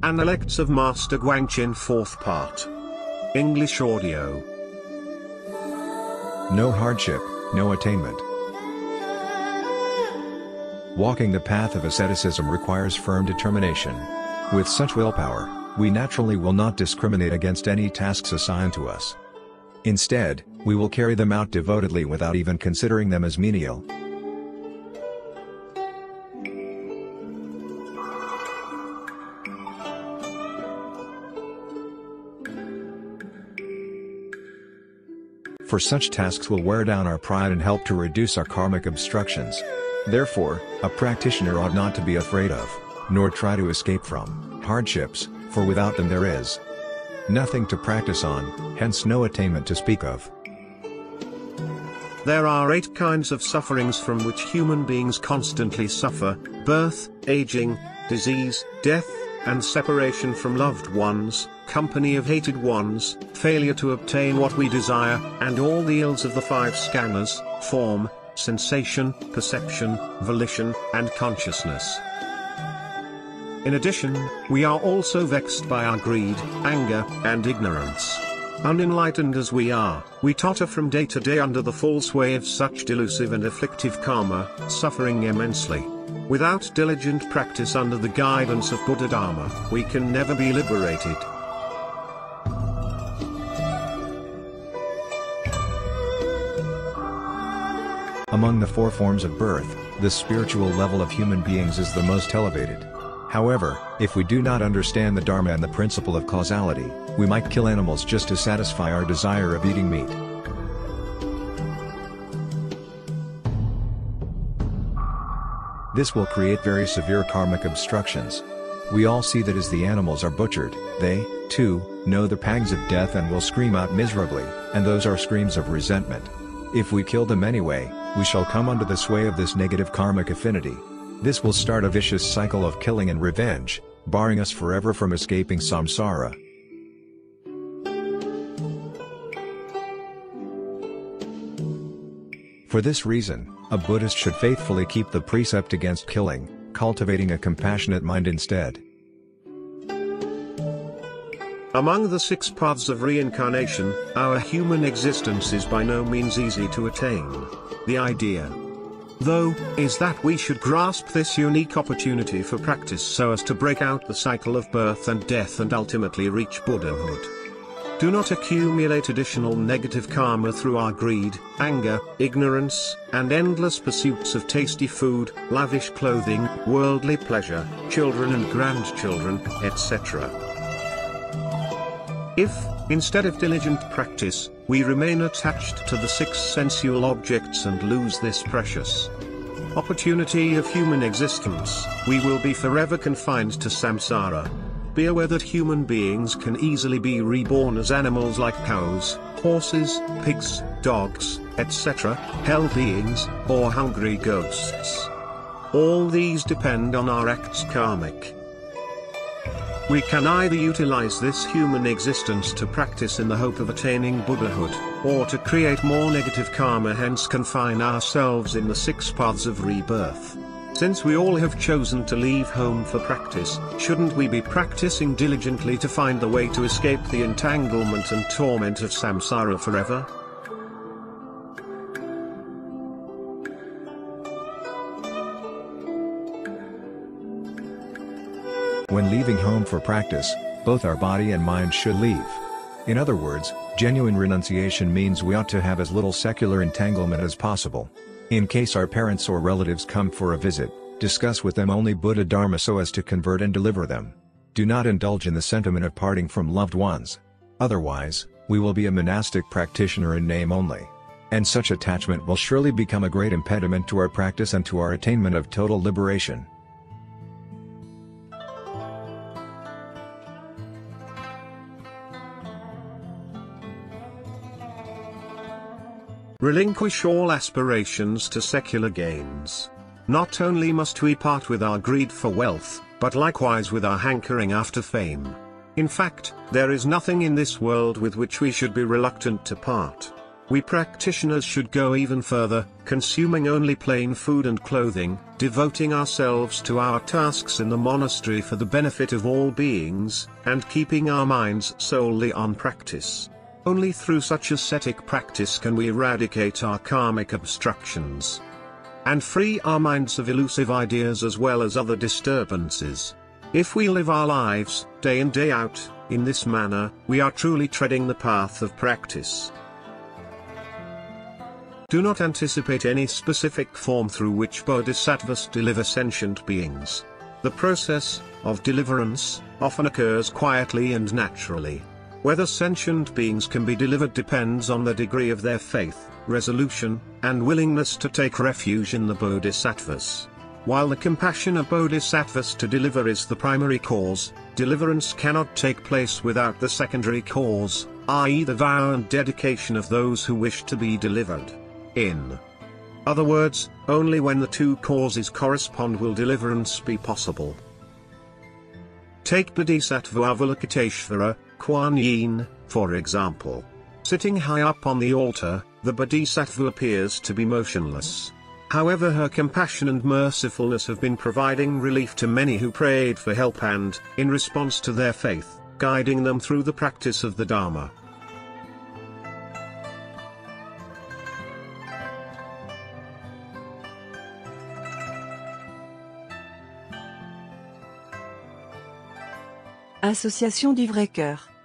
Analects of Master GuangQin 4th Part. English Audio. No hardship, no attainment. Walking the path of asceticism requires firm determination. With such willpower, we naturally will not discriminate against any tasks assigned to us. Instead, we will carry them out devotedly without even considering them as menial. For such tasks will wear down our pride and help to reduce our karmic obstructions. Therefore, a practitioner ought not to be afraid of, nor try to escape from, hardships, for without them there is nothing to practice on, hence no attainment to speak of. There are 8 kinds of sufferings from which human beings constantly suffer: birth, aging, disease, death, and separation from loved ones, company of hated ones, failure to obtain what we desire, and all the ills of the 5 skandhas: form, sensation, perception, volition, and consciousness. In addition, we are also vexed by our greed, anger, and ignorance. Unenlightened as we are, we totter from day to day under the full sway of such delusive and afflictive karma, suffering immensely. Without diligent practice under the guidance of Buddha Dharma, we can never be liberated. Among the 4 forms of birth, the spiritual level of human beings is the most elevated. However, if we do not understand the Dharma and the principle of causality, we might kill animals just to satisfy our desire of eating meat. This will create very severe karmic obstructions. We all see that as the animals are butchered, they, too, know the pangs of death and will scream out miserably, and those are screams of resentment. If we kill them anyway, we shall come under the sway of this negative karmic affinity. This will start a vicious cycle of killing and revenge, barring us forever from escaping samsara. For this reason, a Buddhist should faithfully keep the precept against killing, cultivating a compassionate mind instead. Among the 6 paths of reincarnation, our human existence is by no means easy to attain. The idea, though, is that we should grasp this unique opportunity for practice so as to break out the cycle of birth and death and ultimately reach Buddhahood. Do not accumulate additional negative karma through our greed, anger, ignorance, and endless pursuits of tasty food, lavish clothing, worldly pleasure, children and grandchildren, etc. If, instead of diligent practice, we remain attached to the 6 sensual objects and lose this precious opportunity of human existence, we will be forever confined to samsara. Be aware that human beings can easily be reborn as animals like cows, horses, pigs, dogs, etc., hell beings, or hungry ghosts. All these depend on our acts karmic. We can either utilize this human existence to practice in the hope of attaining Buddhahood, or to create more negative karma, hence confine ourselves in the 6 paths of rebirth. Since we all have chosen to leave home for practice, shouldn't we be practicing diligently to find the way to escape the entanglement and torment of samsara forever? When leaving home for practice, both our body and mind should leave. In other words, genuine renunciation means we ought to have as little secular entanglement as possible. In case our parents or relatives come for a visit, discuss with them only Buddha Dharma so as to convert and deliver them. Do not indulge in the sentiment of parting from loved ones. Otherwise, we will be a monastic practitioner in name only. And such attachment will surely become a great impediment to our practice and to our attainment of total liberation. Relinquish all aspirations to secular gains. Not only must we part with our greed for wealth, but likewise with our hankering after fame. In fact, there is nothing in this world with which we should be reluctant to part. We practitioners should go even further, consuming only plain food and clothing, devoting ourselves to our tasks in the monastery for the benefit of all beings, and keeping our minds solely on practice. Only through such ascetic practice can we eradicate our karmic obstructions and free our minds of elusive ideas as well as other disturbances. If we live our lives, day in day out, in this manner, we are truly treading the path of practice. Do not anticipate any specific form through which bodhisattvas deliver sentient beings. The process of deliverance often occurs quietly and naturally. Whether sentient beings can be delivered depends on the degree of their faith, resolution, and willingness to take refuge in the bodhisattvas. While the compassion of bodhisattvas to deliver is the primary cause, deliverance cannot take place without the secondary cause, i.e. the vow and dedication of those who wish to be delivered. In other words, only when the two causes correspond will deliverance be possible. Take Bodhisattva Avalokiteshvara, Guanyin, for example. Sitting high up on the altar, the Bodhisattva appears to be motionless. However, her compassion and mercifulness have been providing relief to many who prayed for help and, in response to their faith, guiding them through the practice of the Dharma. Association du vrai cœur.